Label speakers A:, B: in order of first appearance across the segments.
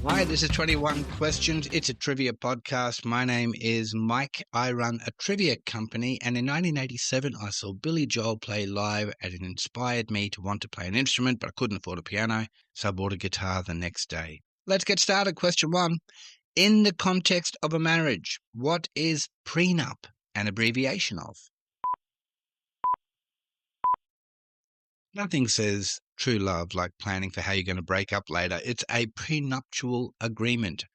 A: Hi, this is 21 Questions. It's a trivia podcast. My name is Mike. I run a trivia company, and in 1987, I saw Billy Joel play live, and it inspired me to want to play an instrument, but I couldn't afford a piano, so I bought a guitar the next day. Let's get started. Question 1. In the context of a marriage, what is prenup an abbreviation of? Nothing says true love like planning for how you're going to break up later. It's a prenuptial agreement.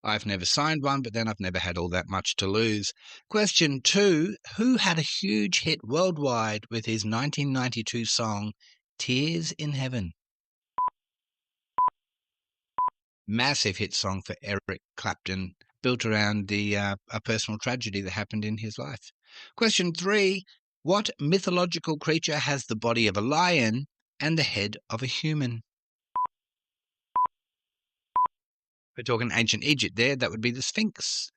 A: I've never signed one, but then I've never had all that much to lose. Question 2. Who had a huge hit worldwide with his 1992 song, Tears in Heaven? Massive hit song for Eric Clapton, built around a personal tragedy that happened in his life. Question 3. What mythological creature has the body of a lion and the head of a human? We're talking ancient Egypt there. That would be the Sphinx.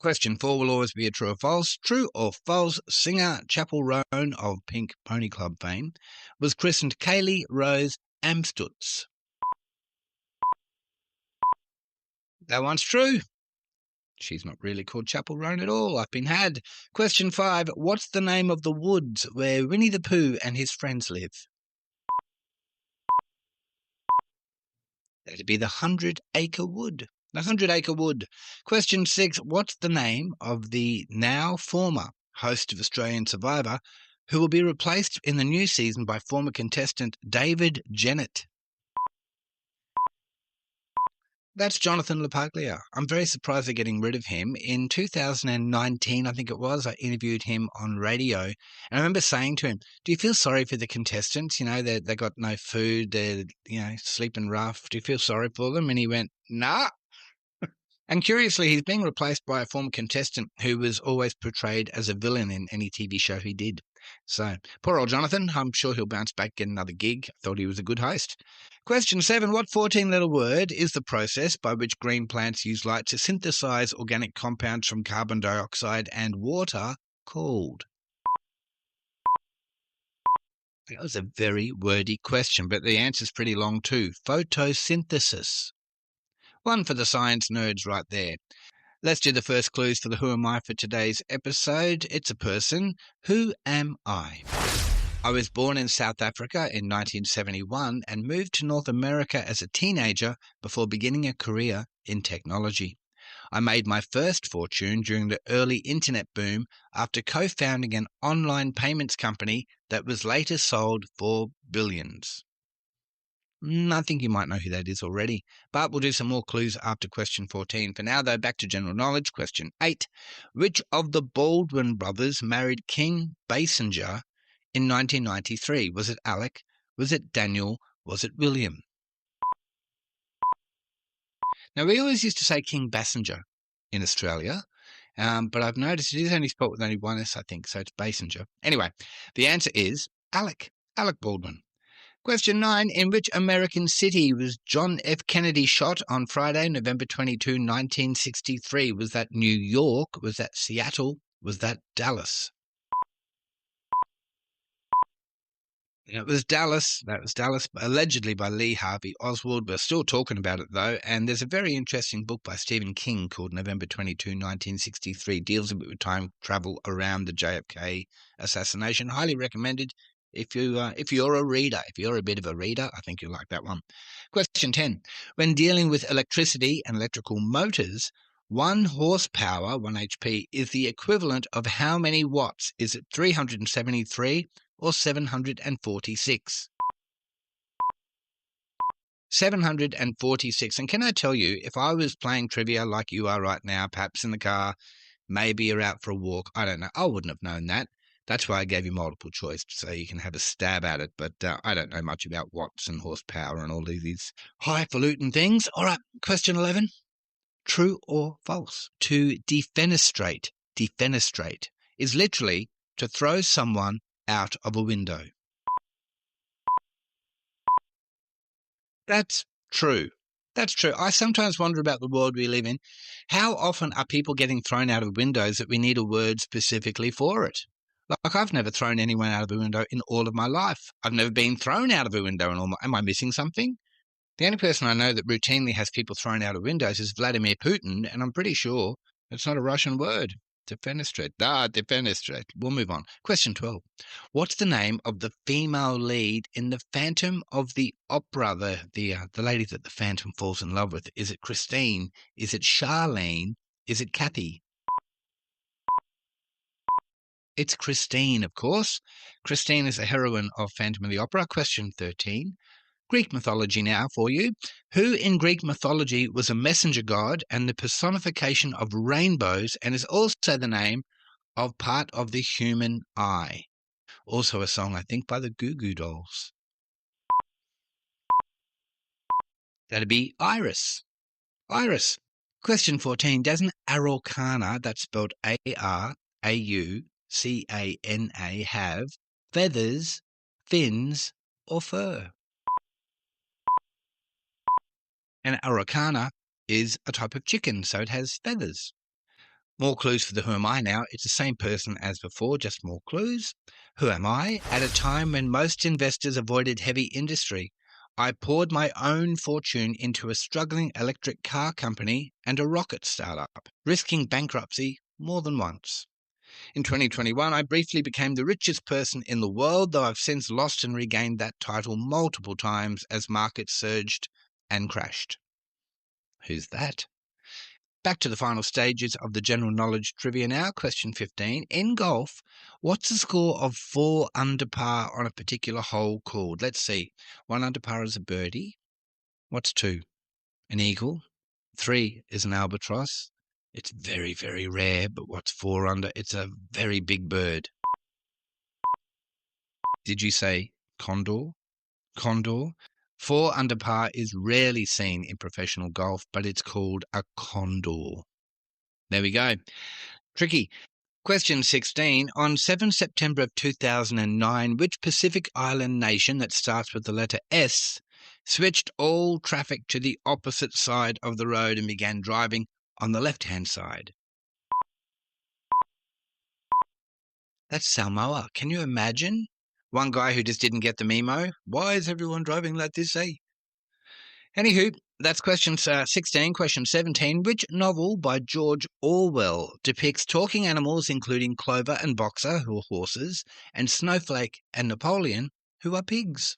A: Question 4 will always be a true or false. True or false, singer Chappell Roan of Pink Pony Club fame was christened Kaylee Rose Amstutz. That one's true. She's not really called Chappell Roan at all. I've been had. Question 5. What's the name of the woods where Winnie the Pooh and his friends live? That'd be the 100-Acre Wood. The 100-Acre Wood. Question 6. What's the name of the now former host of Australian Survivor who will be replaced in the new season by former contestant David Jennett? That's Jonathan LaPaglia. I'm very surprised they're getting rid of him. In 2019, I think it was, I interviewed him on radio. And I remember saying to him, do you feel sorry for the contestants? You know, they got no food, they're, sleeping rough. Do you feel sorry for them? And he went, nah. And curiously, he's being replaced by a former contestant who was always portrayed as a villain in any TV show he did. So, poor old Jonathan. I'm sure he'll bounce back, get another gig. I thought he was a good host. Question 7. What 14-letter word is the process by which green plants use light to synthesize organic compounds from carbon dioxide and water called? That was a very wordy question, but the answer's pretty long too. Photosynthesis. One for the science nerds right there. Let's do the first clues for the Who Am I for today's episode. It's a person. Who am I? I was born in South Africa in 1971 and moved to North America as a teenager before beginning a career in technology. I made my first fortune during the early internet boom after co-founding an online payments company that was later sold for billions. I think you might know who that is already, but we'll do some more clues after question 14. For now, though, back to general knowledge. Question 8. Which of the Baldwin brothers married King Basinger in 1993? Was it Alec? Was it Daniel? Was it William? Now, we always used to say King Basinger in Australia, but I've noticed it is only spelled with only one S, I think, so it's Basinger. Anyway, the answer is Alec Baldwin. Question 9. In which American city was John F. Kennedy shot on Friday, November 22, 1963? Was that New York? Was that Seattle? Was that Dallas? It was Dallas. That was Dallas, allegedly by Lee Harvey Oswald. We're still talking about it, though, and there's a very interesting book by Stephen King called November 22, 1963. Deals a bit with time travel around the JFK assassination. Highly recommended. If you're a reader, if you're a bit of a reader, I think you'll like that one. Question 10. When dealing with electricity and electrical motors, 1 horsepower, 1 HP, is the equivalent of how many watts? Is it 373 or 746? 746. And can I tell you, if I was playing trivia like you are right now, perhaps in the car, maybe you're out for a walk, I don't know, I wouldn't have known that. That's why I gave you multiple choice, so you can have a stab at it. But I don't know much about watts and horsepower and all these highfalutin things. All right, question 11. True or false? To defenestrate is literally to throw someone out of a window. That's true. That's true. I sometimes wonder about the world we live in. How often are people getting thrown out of windows that we need a word specifically for it? Like, I've never thrown anyone out of a window in all of my life. I've never been thrown out of a window in all my... Am I missing something? The only person I know that routinely has people thrown out of windows is Vladimir Putin, and I'm pretty sure it's not a Russian word. Defenestrate. Defenestrate. We'll move on. Question 12. What's the name of the female lead in The Phantom of the Opera, the lady that the Phantom falls in love with? Is it Christine? Is it Charlene? Is it Kathy? It's Christine, of course. Christine is the heroine of Phantom of the Opera. Question 13. Greek mythology now for you. Who in Greek mythology was a messenger god and the personification of rainbows and is also the name of part of the human eye? Also a song, I think, by the Goo Goo Dolls. That'd be Iris. Iris. Question 14. Does an Araucana, that's spelled Araucana, have feathers, fins, or fur? An Araucana is a type of chicken, so it has feathers. More clues for the Who Am I now. It's the same person as before, just more clues. Who am I? At a time when most investors avoided heavy industry, I poured my own fortune into a struggling electric car company and a rocket startup, risking bankruptcy more than once. In 2021, I briefly became the richest person in the world, though I've since lost and regained that title multiple times as markets surged and crashed. Who's that? Back to the final stages of the general knowledge trivia now. Question 15. In golf, what's the score of 4 under par on a particular hole called? Let's see. 1 under par is a birdie. What's 2? An eagle. 3 is an albatross. It's very, very rare, but what's 4 under? It's a very big bird. Did you say condor? Condor. 4 under par is rarely seen in professional golf, but it's called a condor. There we go. Tricky. Question 16. On 7 September of 2009, which Pacific Island nation that starts with the letter S switched all traffic to the opposite side of the road and began driving on the left-hand side? That's Samoa. Can you imagine? One guy who just didn't get the memo. Why is everyone driving like this, eh? Anywho, that's question 16. Question 17. Which novel by George Orwell depicts talking animals including Clover and Boxer, who are horses, and Snowflake and Napoleon, who are pigs?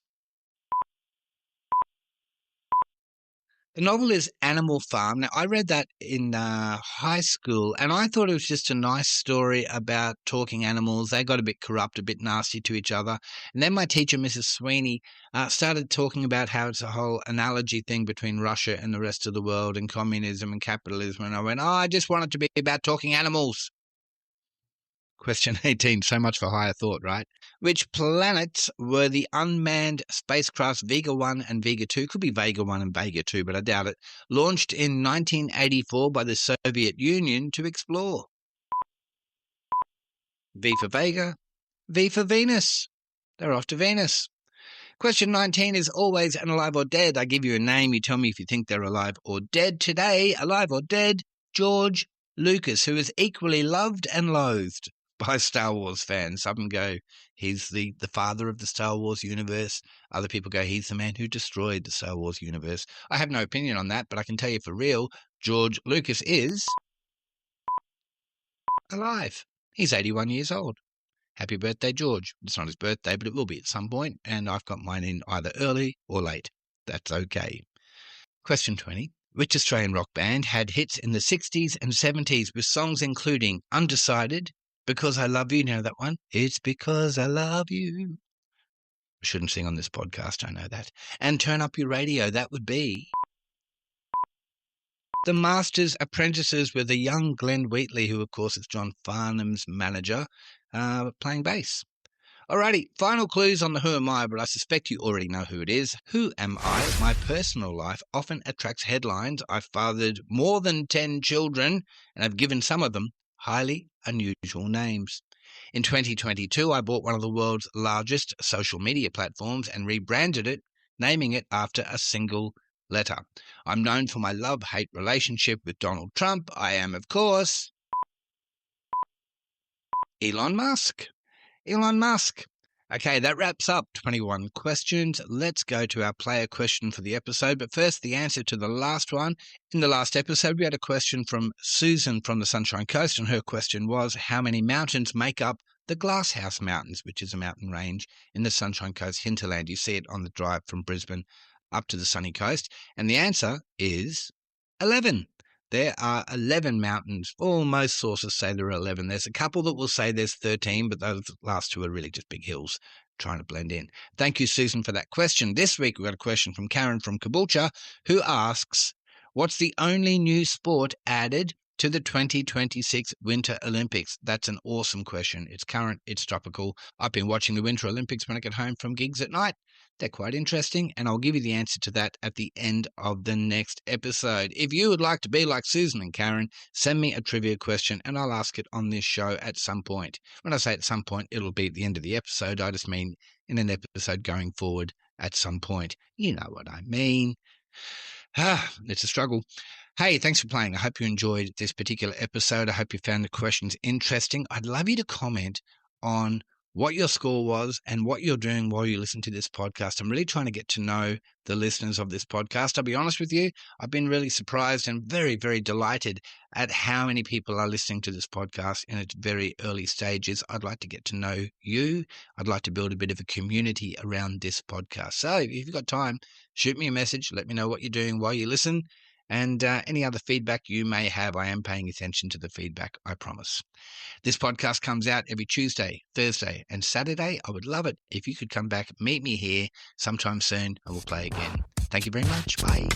A: The novel is Animal Farm. Now, I read that in high school, and I thought it was just a nice story about talking animals. They got a bit corrupt, a bit nasty to each other. And then my teacher, Mrs. Sweeney, started talking about how it's a whole analogy thing between Russia and the rest of the world and communism and capitalism. And I went, I just want it to be about talking animals. Question 18, so much for higher thought, right? Which planets were the unmanned spacecrafts Vega 1 and Vega 2, could be Vega 1 and Vega 2, but I doubt it, launched in 1984 by the Soviet Union to explore? V for Vega, V for Venus. They're off to Venus. Question 19 is always an alive or dead. I give you a name, you tell me if you think they're alive or dead. Today, alive or dead, George Lucas, who is equally loved and loathed by Star Wars fans. Some go, he's the father of the Star Wars universe. Other people go, he's the man who destroyed the Star Wars universe. I have no opinion on that, but I can tell you for real, George Lucas is alive. He's 81 years old. Happy birthday, George. It's not his birthday, but it will be at some point, and I've got mine in either early or late. That's okay. Question 20. Which Australian rock band had hits in the 60s and 70s with songs including Undecided, Because I Love You, you know that one? It's Because I Love You. I shouldn't sing on this podcast, I know that. And Turn Up Your Radio, that would be the Masters Apprentices with the young Glenn Wheatley, who of course is John Farnham's manager, playing bass. Alrighty, final clues on the Who Am I, but I suspect you already know who it is. Who am I? My personal life often attracts headlines. I've fathered more than 10 children, and I've given some of them highly unusual names. In 2022, I bought one of the world's largest social media platforms and rebranded it, naming it after a single letter. I'm known for my love-hate relationship with Donald Trump. I am, of course, Elon Musk. Elon Musk. Okay, that wraps up 21 questions. Let's go to our player question for the episode. But first, the answer to the last one. In the last episode, we had a question from Susan from the Sunshine Coast, and her question was, how many mountains make up the Glasshouse Mountains, which is a mountain range in the Sunshine Coast hinterland? You see it on the drive from Brisbane up to the sunny coast. And the answer is 11. There are 11 mountains. Well, most sources say there are 11. There's a couple that will say there's 13, but those last two are really just big hills trying to blend in. Thank you, Susan, for that question. This week, we've got a question from Karen from Caboolture, who asks, what's the only new sport added to the 2026 Winter Olympics? That's an awesome question. It's current, it's topical. I've been watching the Winter Olympics when I get home from gigs at night. They're quite interesting, and I'll give you the answer to that at the end of the next episode. If you would like to be like Susan and Karen, send me a trivia question, and I'll ask it on this show at some point. When I say at some point, it'll be at the end of the episode. I just mean in an episode going forward at some point. You know what I mean. It's a struggle. Hey, thanks for playing. I hope you enjoyed this particular episode. I hope you found the questions interesting. I'd love you to comment on what your score was and what you're doing while you listen to this podcast. I'm really trying to get to know the listeners of this podcast. I'll be honest with you, I've been really surprised and very, very delighted at how many people are listening to this podcast in its very early stages. I'd like to get to know you. I'd like to build a bit of a community around this podcast. So if you've got time, shoot me a message. Let me know what you're doing while you listen. And any other feedback you may have. I am paying attention to the feedback, I promise. This podcast comes out every Tuesday, Thursday, and Saturday. I would love it if you could come back, meet me here sometime soon, and we'll play again. Thank you very much. Bye.